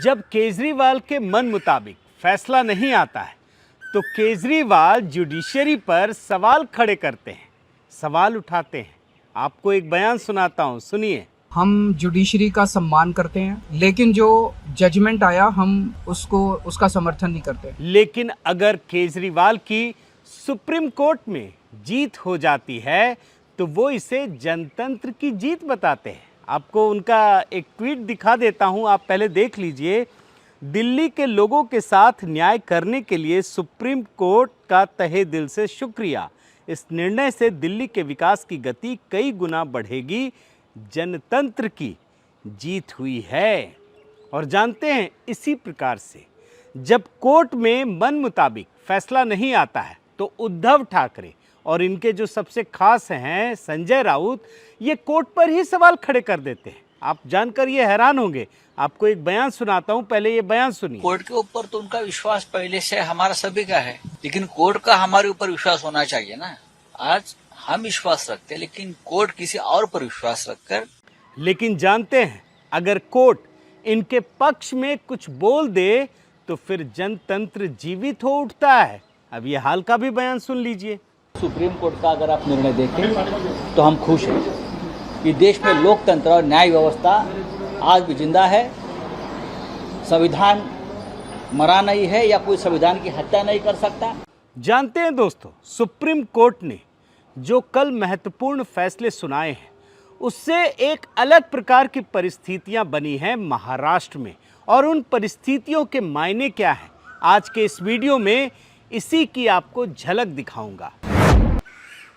जब केजरीवाल के मन मुताबिक फैसला नहीं आता है तो केजरीवाल जुडिशरी पर सवाल खड़े करते हैं, सवाल उठाते हैं। आपको एक बयान सुनाता हूं, सुनिए। हम जुडिशरी का सम्मान करते हैं, लेकिन जो जजमेंट आया हम उसका समर्थन नहीं करते। लेकिन अगर केजरीवाल की सुप्रीम कोर्ट में जीत हो जाती है तो वो इसे जनतंत्र की जीत बताते हैं। आपको उनका एक ट्वीट दिखा देता हूं, आप पहले देख लीजिए। दिल्ली के लोगों के साथ न्याय करने के लिए सुप्रीम कोर्ट का तहे दिल से शुक्रिया। इस निर्णय से दिल्ली के विकास की गति कई गुना बढ़ेगी। जनतंत्र की जीत हुई है। और जानते हैं, इसी प्रकार से जब कोर्ट में मन मुताबिक फैसला नहीं आता है तो उद्धव ठाकरे और इनके जो सबसे खास हैं संजय राउत, ये कोर्ट पर ही सवाल खड़े कर देते हैं। आप जानकर ये हैरान होंगे। आपको एक बयान सुनाता हूं, पहले ये बयान सुनिए। कोर्ट के ऊपर तो उनका विश्वास पहले से हमारा सभी का है, लेकिन कोर्ट का हमारे ऊपर विश्वास होना चाहिए ना। आज हम विश्वास रखते हैं, लेकिन कोर्ट किसी और पर विश्वास रखकर। लेकिन जानते हैं, अगर कोर्ट इनके पक्ष में कुछ बोल दे तो फिर जनतंत्र जीवित हो उठता है। अब ये हाल का भी बयान सुन लीजिए। सुप्रीम कोर्ट का अगर आप निर्णय देखें तो हम खुश हैं कि देश में लोकतंत्र और न्याय व्यवस्था आज भी जिंदा है। संविधान मरा नहीं है या कोई संविधान की हत्या नहीं कर सकता। जानते हैं दोस्तों, सुप्रीम कोर्ट ने जो कल महत्वपूर्ण फैसले सुनाए हैं उससे एक अलग प्रकार की परिस्थितियां बनी हैं महाराष्ट्र में। और उन परिस्थितियों के मायने क्या हैं, आज के इस वीडियो में इसी की आपको झलक दिखाऊंगा।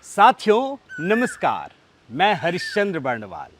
साथियों नमस्कार, मैं हरिश्चंद्र बर्णवाल।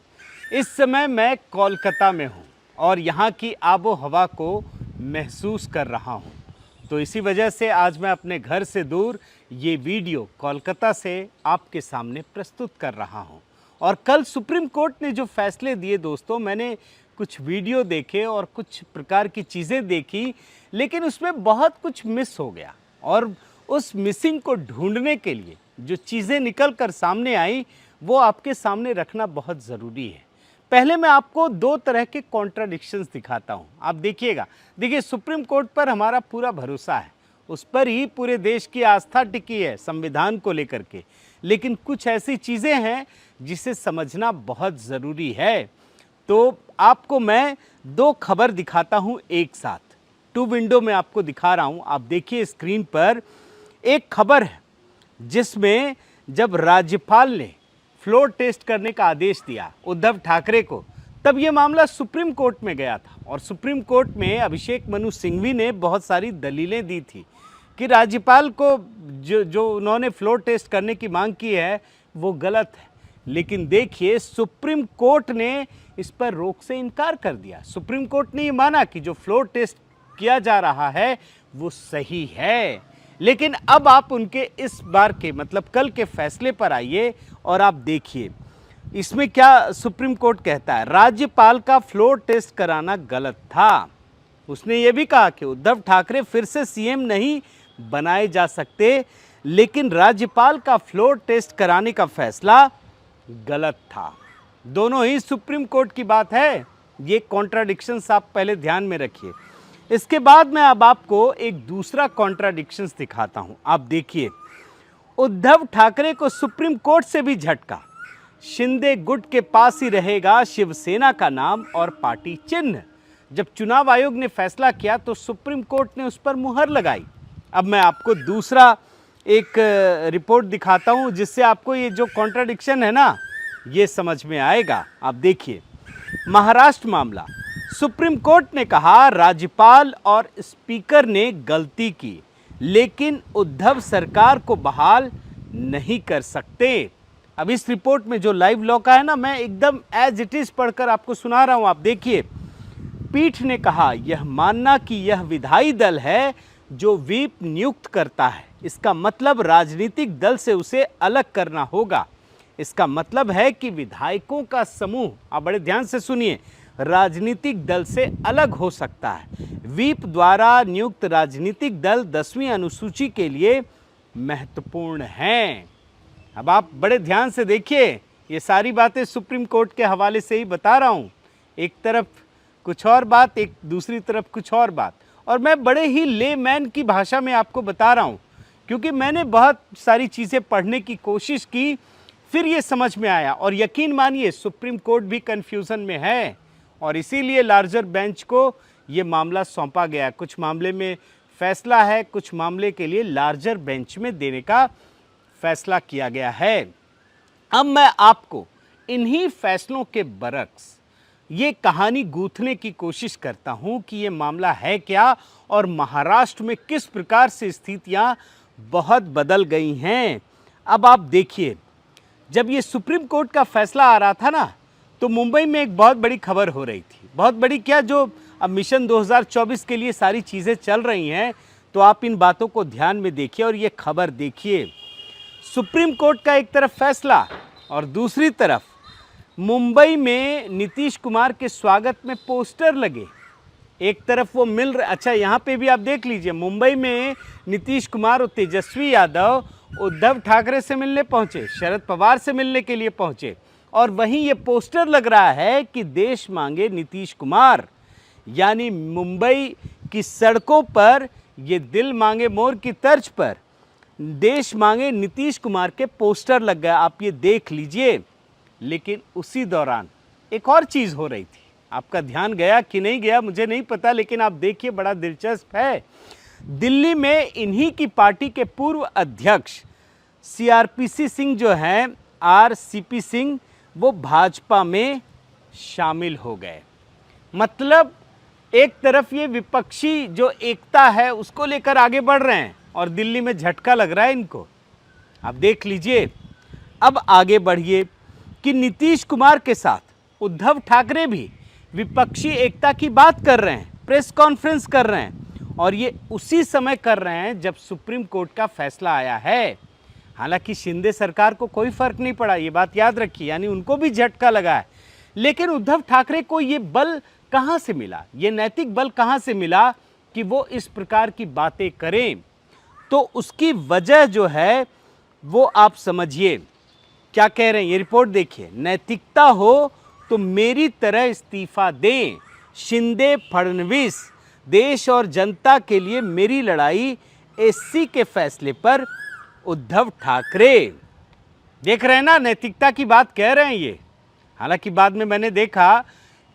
इस समय मैं कोलकाता में हूं और यहां की आबो हवा को महसूस कर रहा हूं। तो इसी वजह से आज मैं अपने घर से दूर ये वीडियो कोलकाता से आपके सामने प्रस्तुत कर रहा हूं। और कल सुप्रीम कोर्ट ने जो फैसले दिए दोस्तों, मैंने कुछ वीडियो देखे और कुछ प्रकार की चीज़ें देखी, लेकिन उसमें बहुत कुछ मिस हो गया। और उस मिसिंग को ढूंढने के लिए जो चीज़ें निकल कर सामने आई वो आपके सामने रखना बहुत ज़रूरी है। पहले मैं आपको दो तरह के कॉन्ट्राडिक्शंस दिखाता हूँ, आप देखिएगा। देखिए, सुप्रीम कोर्ट पर हमारा पूरा भरोसा है, उस पर ही पूरे देश की आस्था टिकी है संविधान को लेकर के। लेकिन कुछ ऐसी चीज़ें हैं जिसे समझना बहुत ज़रूरी है। तो आपको मैं दो खबर दिखाता हूँ एक साथ, टू विंडो में आपको दिखा रहा हूँ। आप देखिए स्क्रीन पर एक खबर है जिसमें जब राज्यपाल ने फ्लोर टेस्ट करने का आदेश दिया उद्धव ठाकरे को, तब ये मामला सुप्रीम कोर्ट में गया था। और सुप्रीम कोर्ट में अभिषेक मनु सिंघवी ने बहुत सारी दलीलें दी थी कि राज्यपाल को जो उन्होंने फ्लोर टेस्ट करने की मांग की है वो गलत है। लेकिन देखिए, सुप्रीम कोर्ट ने इस पर रोक से इनकार कर दिया। सुप्रीम कोर्ट ने ये माना कि जो फ्लोर टेस्ट किया जा रहा है वो सही है। लेकिन अब आप उनके इस बार के मतलब कल के फैसले पर आइए और आप देखिए इसमें क्या सुप्रीम कोर्ट कहता है। राज्यपाल का फ्लोर टेस्ट कराना गलत था। उसने ये भी कहा कि उद्धव ठाकरे फिर से सीएम नहीं बनाए जा सकते, लेकिन राज्यपाल का फ्लोर टेस्ट कराने का फैसला गलत था। दोनों ही सुप्रीम कोर्ट की बात है। ये कॉन्ट्राडिक्शंस आप पहले ध्यान में रखिए। इसके बाद मैं अब आपको एक दूसरा कॉन्ट्राडिक्शंस दिखाता हूं। आप देखिए, उद्धव ठाकरे को सुप्रीम कोर्ट से भी झटका। शिंदे गुट के पास ही रहेगा शिवसेना का नाम और पार्टी चिन्ह। जब चुनाव आयोग ने फैसला किया तो सुप्रीम कोर्ट ने उस पर मुहर लगाई। अब मैं आपको दूसरा एक रिपोर्ट दिखाता हूं जिससे आपको ये जो कॉन्ट्राडिक्शन है ना ये समझ में आएगा। आप देखिए, महाराष्ट्र मामला। सुप्रीम कोर्ट ने कहा राज्यपाल और स्पीकर ने गलती की, लेकिन उद्धव सरकार को बहाल नहीं कर सकते। अब इस रिपोर्ट में जो लाइव लॉ का है ना, मैं एकदम एज इट इज पढ़कर आपको सुना रहा हूं। आप देखिए, पीठ ने कहा यह मानना कि यह विधायी दल है जो व्हीप नियुक्त करता है, इसका मतलब राजनीतिक दल से उसे अलग करना होगा। इसका मतलब है कि विधायकों का समूह, आप बड़े ध्यान से सुनिए, राजनीतिक दल से अलग हो सकता है। व्हीप द्वारा नियुक्त राजनीतिक दल 10वीं अनुसूची के लिए महत्वपूर्ण हैं। अब आप बड़े ध्यान से देखिए, ये सारी बातें सुप्रीम कोर्ट के हवाले से ही बता रहा हूँ। एक तरफ कुछ और बात, एक दूसरी तरफ कुछ और बात। और मैं बड़े ही लेमैन की भाषा में आपको बता रहा हूँ, क्योंकि मैंने बहुत सारी चीज़ें पढ़ने की कोशिश की, फिर ये समझ में आया। और यकीन मानिए सुप्रीम कोर्ट भी कन्फ्यूज़न में है और इसीलिए लार्जर बेंच को ये मामला सौंपा गया। कुछ मामले में फैसला है, कुछ मामले के लिए लार्जर बेंच में देने का फैसला किया गया है। अब मैं आपको इन्हीं फैसलों के बरक्स ये कहानी गूंथने की कोशिश करता हूं कि ये मामला है क्या और महाराष्ट्र में किस प्रकार से स्थितियां बहुत बदल गई हैं। अब आप देखिए, जब ये सुप्रीम कोर्ट का फैसला आ रहा था ना, तो मुंबई में एक बहुत बड़ी खबर हो रही थी। बहुत बड़ी क्या, जो अब मिशन 2024 के लिए सारी चीज़ें चल रही हैं, तो आप इन बातों को ध्यान में देखिए और ये खबर देखिए। सुप्रीम कोर्ट का एक तरफ फैसला और दूसरी तरफ मुंबई में नीतीश कुमार के स्वागत में पोस्टर लगे। एक तरफ वो मिल रहे, अच्छा यहाँ पे भी आप देख लीजिए, मुंबई में नीतीश कुमार और तेजस्वी यादव उद्धव ठाकरे से मिलने पहुँचे, शरद पवार से मिलने के लिए पहुँचे, और वहीं ये पोस्टर लग रहा है कि देश मांगे नीतीश कुमार। यानी मुंबई की सड़कों पर ये दिल मांगे मोर की तर्ज पर देश मांगे नीतीश कुमार के पोस्टर लग गए, आप ये देख लीजिए। लेकिन उसी दौरान एक और चीज़ हो रही थी, आपका ध्यान गया कि नहीं गया मुझे नहीं पता, लेकिन आप देखिए, बड़ा दिलचस्प है। दिल्ली में इन्हीं की पार्टी के पूर्व अध्यक्ष सीआरपीसी सिंह जो हैं, आरसीपी सिंह, वो भाजपा में शामिल हो गए। मतलब एक तरफ ये विपक्षी जो एकता है उसको लेकर आगे बढ़ रहे हैं और दिल्ली में झटका लग रहा है इनको। आप देख लीजिए, अब आगे बढ़िए कि नीतीश कुमार के साथ उद्धव ठाकरे भी विपक्षी एकता की बात कर रहे हैं, प्रेस कॉन्फ्रेंस कर रहे हैं, और ये उसी समय कर रहे हैं जब सुप्रीम कोर्ट का फैसला आया है। हालांकि शिंदे सरकार को कोई फर्क नहीं पड़ा, ये बात याद रखिए, यानी उनको भी झटका लगा है। लेकिन उद्धव ठाकरे को ये बल कहाँ से मिला, ये नैतिक बल कहाँ से मिला कि वो इस प्रकार की बातें करें? तो उसकी वजह जो है वो आप समझिए, क्या कह रहे हैं, ये रिपोर्ट देखिए। नैतिकता हो तो मेरी तरह इस्तीफा दें, शिंदे फडणवीस, देश और जनता के लिए मेरी लड़ाई, एससी के फैसले पर उद्धव ठाकरे। देख रहे हैं ना, नैतिकता की बात कह रहे हैं ये। हालांकि बाद में मैंने देखा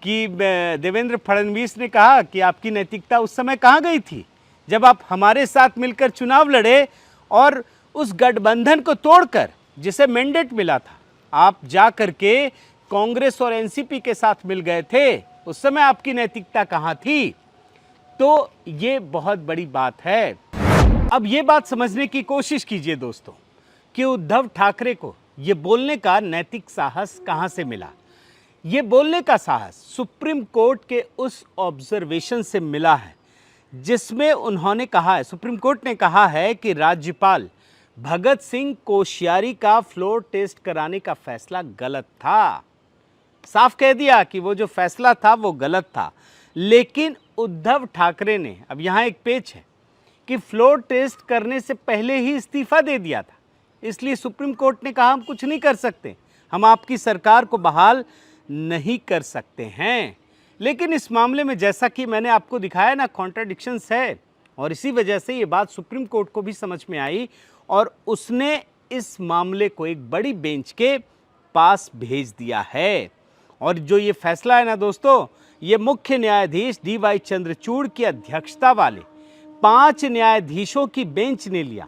कि देवेंद्र फडणवीस ने कहा कि आपकी नैतिकता उस समय कहाँ गई थी जब आप हमारे साथ मिलकर चुनाव लड़े और उस गठबंधन को तोड़कर जिसे मैंडेट मिला था, आप जा करके कांग्रेस और एनसीपी के साथ मिल गए थे, उस समय आपकी नैतिकता कहाँ थी? तो ये बहुत बड़ी बात है। अब ये बात समझने की कोशिश कीजिए दोस्तों कि उद्धव ठाकरे को ये बोलने का नैतिक साहस कहाँ से मिला। ये बोलने का साहस सुप्रीम कोर्ट के उस ऑब्जर्वेशन से मिला है जिसमें उन्होंने कहा है, सुप्रीम कोर्ट ने कहा है कि राज्यपाल भगत सिंह कोश्यारी का फ्लोर टेस्ट कराने का फैसला गलत था। साफ कह दिया कि वो जो फैसला था वो गलत था। लेकिन उद्धव ठाकरे ने, अब यहाँ एक पेच है कि फ्लोर टेस्ट करने से पहले ही इस्तीफा दे दिया था, इसलिए सुप्रीम कोर्ट ने कहा हम कुछ नहीं कर सकते, हम आपकी सरकार को बहाल नहीं कर सकते हैं। लेकिन इस मामले में जैसा कि मैंने आपको दिखाया ना, कॉन्ट्राडिक्शंस है, और इसी वजह से ये बात सुप्रीम कोर्ट को भी समझ में आई और उसने इस मामले को एक बड़ी बेंच के पास भेज दिया है। और जो ये फैसला है ना दोस्तों, ये मुख्य न्यायाधीश DY चंद्रचूड़ की अध्यक्षता वाले 5 न्यायाधीशों की बेंच ने लिया।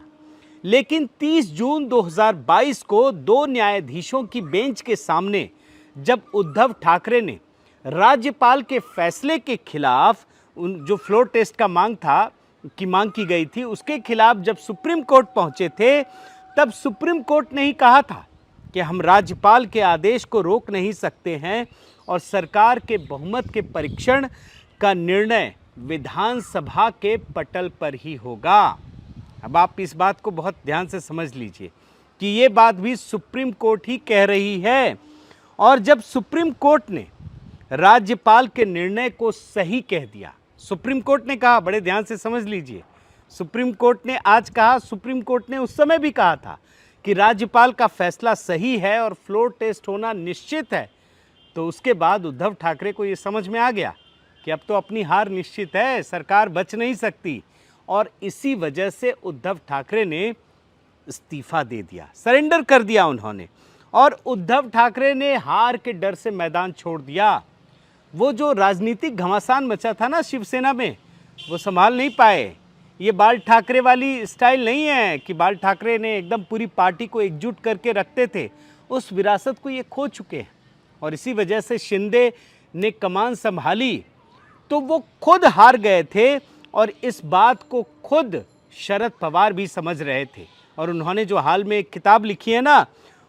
लेकिन 30 जून 2022 को 2 न्यायाधीशों की बेंच के सामने जब उद्धव ठाकरे ने राज्यपाल के फैसले के खिलाफ, जो फ्लोर टेस्ट का मांग की गई थी, उसके खिलाफ जब सुप्रीम कोर्ट पहुंचे थे, तब सुप्रीम कोर्ट ने ही कहा था कि हम राज्यपाल के आदेश को रोक नहीं सकते हैं और सरकार के बहुमत के परीक्षण का निर्णय विधानसभा के पटल पर ही होगा। अब आप इस बात को बहुत ध्यान से समझ लीजिए कि ये बात भी सुप्रीम कोर्ट ही कह रही है। और जब सुप्रीम कोर्ट ने राज्यपाल के निर्णय को सही कह दिया, सुप्रीम कोर्ट ने कहा, बड़े ध्यान से समझ लीजिए, सुप्रीम कोर्ट ने आज कहा, सुप्रीम कोर्ट ने उस समय भी कहा था कि राज्यपाल का फैसला सही है और फ्लोर टेस्ट होना निश्चित है। तो उसके बाद उद्धव ठाकरे को ये समझ में आ गया कि अब तो अपनी हार निश्चित है, सरकार बच नहीं सकती। और इसी वजह से उद्धव ठाकरे ने इस्तीफा दे दिया, सरेंडर कर दिया उन्होंने। और उद्धव ठाकरे ने हार के डर से मैदान छोड़ दिया। वो जो राजनीतिक घमासान मचा था ना शिवसेना में, वो संभाल नहीं पाए। ये बाल ठाकरे वाली स्टाइल नहीं है कि बाल ठाकरे ने एकदम पूरी पार्टी को एकजुट करके रखते थे। उस विरासत को ये खो चुके हैं। और इसी वजह से शिंदे ने कमान संभाली तो वो खुद हार गए थे। और इस बात को खुद शरद पवार भी समझ रहे थे। और उन्होंने जो हाल में एक किताब लिखी है ना,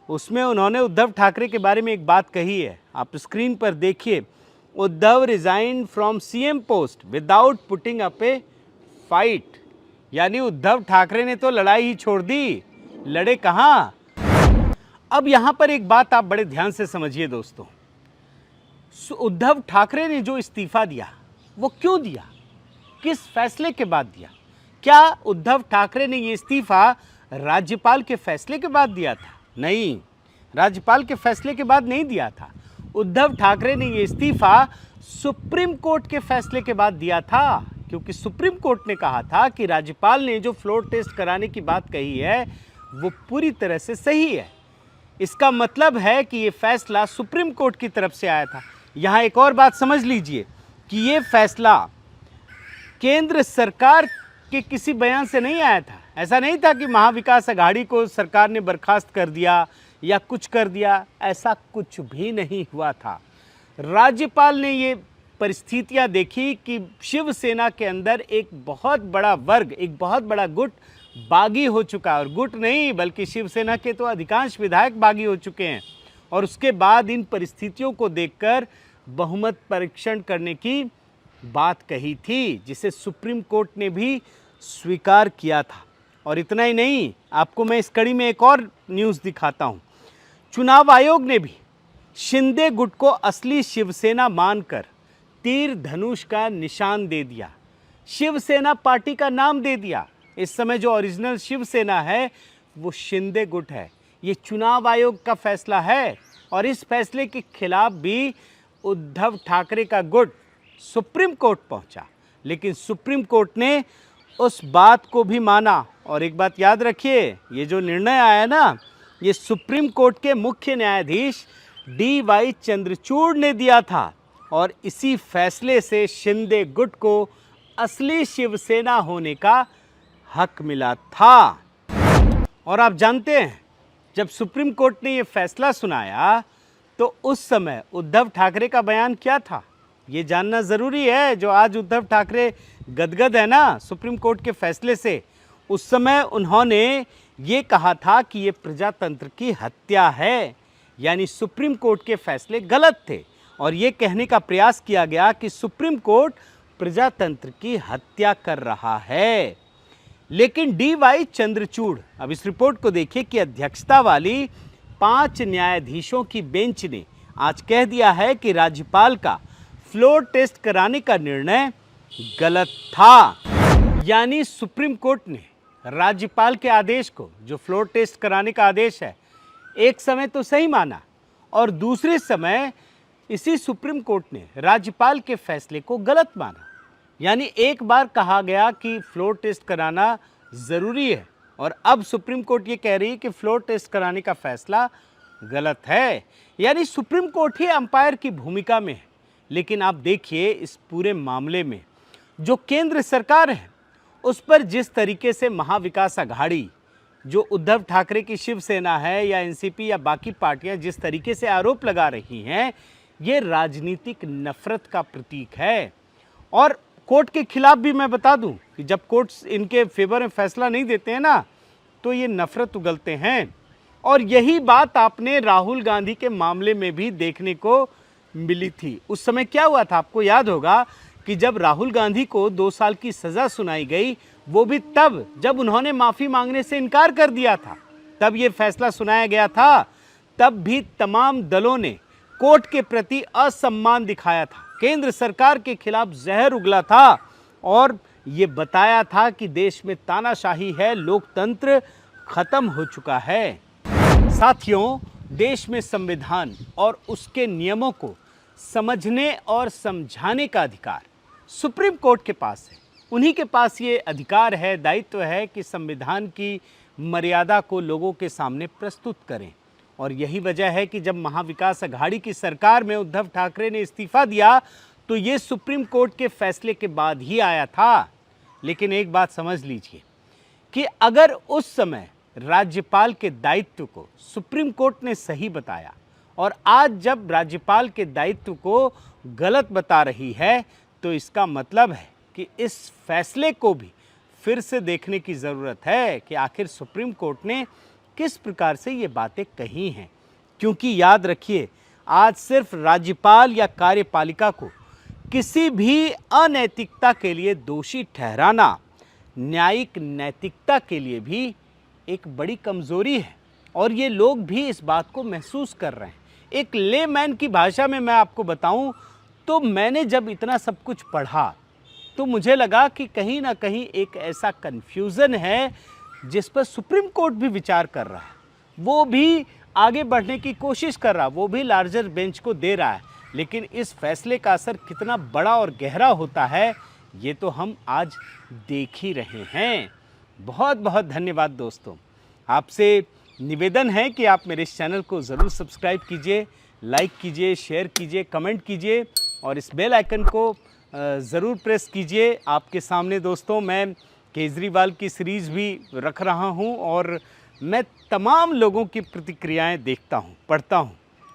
उसमें उन्होंने उद्धव ठाकरे के बारे में एक बात कही है, आप स्क्रीन पर देखिए। Uddhav resign from CM post without putting up A fight. यानी उद्धव ठाकरे ने तो लड़ाई ही छोड़ दी, लड़े कहाँ। अब यहां पर एक बात आप बड़े ध्यान से समझिए दोस्तों, उद्धव ठाकरे ने जो इस्तीफा दिया वो क्यों दिया, किस फैसले के बाद दिया? क्या उद्धव ठाकरे ने ये इस्तीफा राज्यपाल के फैसले के बाद दिया था? नहीं, राज्यपाल के फैसले के बाद नहीं दिया था। उद्धव ठाकरे ने ये इस्तीफा सुप्रीम कोर्ट के फैसले के बाद दिया था। क्योंकि सुप्रीम कोर्ट ने कहा था कि राज्यपाल ने जो फ्लोर टेस्ट कराने की बात कही है वो पूरी तरह से सही है। इसका मतलब है कि ये फैसला सुप्रीम कोर्ट की तरफ से आया था। यहाँ एक और बात समझ लीजिए कि ये फैसला केंद्र सरकार के किसी बयान से नहीं आया था। ऐसा नहीं था कि महाविकास अघाड़ी को सरकार ने बर्खास्त कर दिया या कुछ कर दिया, ऐसा कुछ भी नहीं हुआ था। राज्यपाल ने ये परिस्थितियां देखी कि शिवसेना के अंदर एक बहुत बड़ा वर्ग, एक बहुत बड़ा गुट बागी हो चुका है। और गुट नहीं बल्कि शिवसेना के तो अधिकांश विधायक बागी हो चुके हैं। और उसके बाद इन परिस्थितियों को देखकर बहुमत परीक्षण करने की बात कही थी, जिसे सुप्रीम कोर्ट ने भी स्वीकार किया था। और इतना ही नहीं, आपको मैं इस कड़ी में एक और न्यूज़ दिखाता हूँ। चुनाव आयोग ने भी शिंदे गुट को असली शिवसेना मानकर तीर धनुष का निशान दे दिया, शिवसेना पार्टी का नाम दे दिया। इस समय जो ओरिजिनल शिवसेना है वो शिंदे गुट है। ये चुनाव आयोग का फैसला है। और इस फैसले के खिलाफ भी उद्धव ठाकरे का गुट सुप्रीम कोर्ट पहुंचा, लेकिन सुप्रीम कोर्ट ने उस बात को भी माना। और एक बात याद रखिए, ये जो निर्णय आया ना, ये सुप्रीम कोर्ट के मुख्य न्यायाधीश DY चंद्रचूड़ ने दिया था। और इसी फैसले से शिंदे गुट को असली शिवसेना होने का हक मिला था। और आप जानते हैं, जब सुप्रीम कोर्ट ने ये फैसला सुनाया तो उस समय उद्धव ठाकरे का बयान क्या था, ये जानना ज़रूरी है। जो आज उद्धव ठाकरे गदगद है ना सुप्रीम कोर्ट के फैसले से, उस समय उन्होंने ये कहा था कि ये प्रजातंत्र की हत्या है। यानी सुप्रीम कोर्ट के फैसले गलत थे। और ये कहने का प्रयास किया गया कि सुप्रीम कोर्ट प्रजातंत्र की हत्या कर रहा है। लेकिन DY चंद्रचूड़, अब इस रिपोर्ट को देखिए कि अध्यक्षता वाली 5 न्यायाधीशों की बेंच ने आज कह दिया है कि राज्यपाल का फ्लोर टेस्ट कराने का निर्णय गलत था। यानी सुप्रीम कोर्ट ने राज्यपाल के आदेश को, जो फ्लोर टेस्ट कराने का आदेश है, एक समय तो सही माना और दूसरे समय इसी सुप्रीम कोर्ट ने राज्यपाल के फैसले को गलत माना। यानी एक बार कहा गया कि फ्लोर टेस्ट कराना ज़रूरी है और अब सुप्रीम कोर्ट ये कह रही है कि फ्लोर टेस्ट कराने का फैसला गलत है। यानी सुप्रीम कोर्ट ही अंपायर की भूमिका में है। लेकिन आप देखिए इस पूरे मामले में जो केंद्र सरकार है उस पर जिस तरीके से महाविकास अघाड़ी, जो उद्धव ठाकरे की शिवसेना है या एनसीपी या बाकी पार्टियां जिस तरीके से आरोप लगा रही हैं, ये राजनीतिक नफरत का प्रतीक है। और कोर्ट के खिलाफ भी मैं बता दूं कि जब कोर्ट्स इनके फेवर में फैसला नहीं देते हैं ना, तो ये नफरत उगलते हैं। और यही बात आपने राहुल गांधी के मामले में भी देखने को मिली थी। उस समय क्या हुआ था, आपको याद होगा कि जब राहुल गांधी को 2 साल की सज़ा सुनाई गई, वो भी तब जब उन्होंने माफ़ी मांगने से इनकार कर दिया था, तब ये फैसला सुनाया गया था। तब भी तमाम दलों ने कोर्ट के प्रति असम्मान दिखाया था, केंद्र सरकार के खिलाफ जहर उगला था और ये बताया था कि देश में तानाशाही है, लोकतंत्र खत्म हो चुका है। साथियों, देश में संविधान और उसके नियमों को समझने और समझाने का अधिकार सुप्रीम कोर्ट के पास है। उन्हीं के पास ये अधिकार है, दायित्व है कि संविधान की मर्यादा को लोगों के सामने प्रस्तुत करें। और यही वजह है कि जब महाविकास अघाड़ी की सरकार में उद्धव ठाकरे ने इस्तीफा दिया तो ये सुप्रीम कोर्ट के फैसले के बाद ही आया था। लेकिन एक बात समझ लीजिए कि अगर उस समय राज्यपाल के दायित्व को सुप्रीम कोर्ट ने सही बताया और आज जब राज्यपाल के दायित्व को गलत बता रही है तो इसका मतलब है कि इस फैसले को भी फिर से देखने की ज़रूरत है कि आखिर सुप्रीम कोर्ट ने किस प्रकार से ये बातें कही हैं। क्योंकि याद रखिए, आज सिर्फ राज्यपाल या कार्यपालिका को किसी भी अनैतिकता के लिए दोषी ठहराना न्यायिक नैतिकता के लिए भी एक बड़ी कमज़ोरी है और ये लोग भी इस बात को महसूस कर रहे हैं। एक लेमैन की भाषा में मैं आपको बताऊं तो मैंने जब इतना सब कुछ पढ़ा तो मुझे लगा कि कहीं ना कहीं एक ऐसा कन्फ्यूज़न है जिस पर सुप्रीम कोर्ट भी विचार कर रहा है, वो भी आगे बढ़ने की कोशिश कर रहा है, वो भी लार्जर बेंच को दे रहा है। लेकिन इस फैसले का असर कितना बड़ा और गहरा होता है ये तो हम आज देख ही रहे हैं। बहुत बहुत धन्यवाद दोस्तों। आपसे निवेदन है कि आप मेरे इस चैनल को ज़रूर सब्सक्राइब कीजिए, लाइक कीजिए, शेयर कीजिए, कमेंट कीजिए और इस बेल आइकन को ज़रूर प्रेस कीजिए। आपके सामने दोस्तों मैं केजरीवाल की सीरीज़ भी रख रहा हूं और मैं तमाम लोगों की प्रतिक्रियाएं देखता हूं, पढ़ता हूं।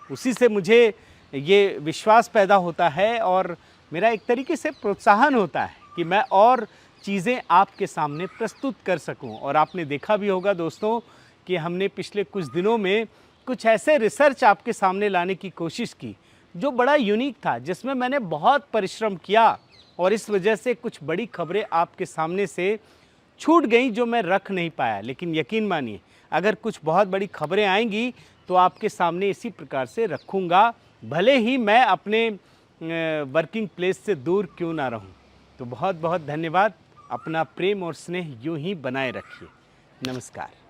उसी से मुझे ये विश्वास पैदा होता है और मेरा एक तरीके से प्रोत्साहन होता है कि मैं और चीज़ें आपके सामने प्रस्तुत कर सकूं। और आपने देखा भी होगा दोस्तों कि हमने पिछले कुछ दिनों में कुछ ऐसे रिसर्च आपके सामने लाने की कोशिश की जो बड़ा यूनिक था, जिसमें मैंने बहुत परिश्रम किया और इस वजह से कुछ बड़ी खबरें आपके सामने से छूट गई जो मैं रख नहीं पाया। लेकिन यकीन मानिए, अगर कुछ बहुत बड़ी खबरें आएंगी तो आपके सामने इसी प्रकार से रखूँगा, भले ही मैं अपने वर्किंग प्लेस से दूर क्यों ना रहूँ। तो बहुत बहुत धन्यवाद। अपना प्रेम और स्नेह यूं ही बनाए रखिए। नमस्कार।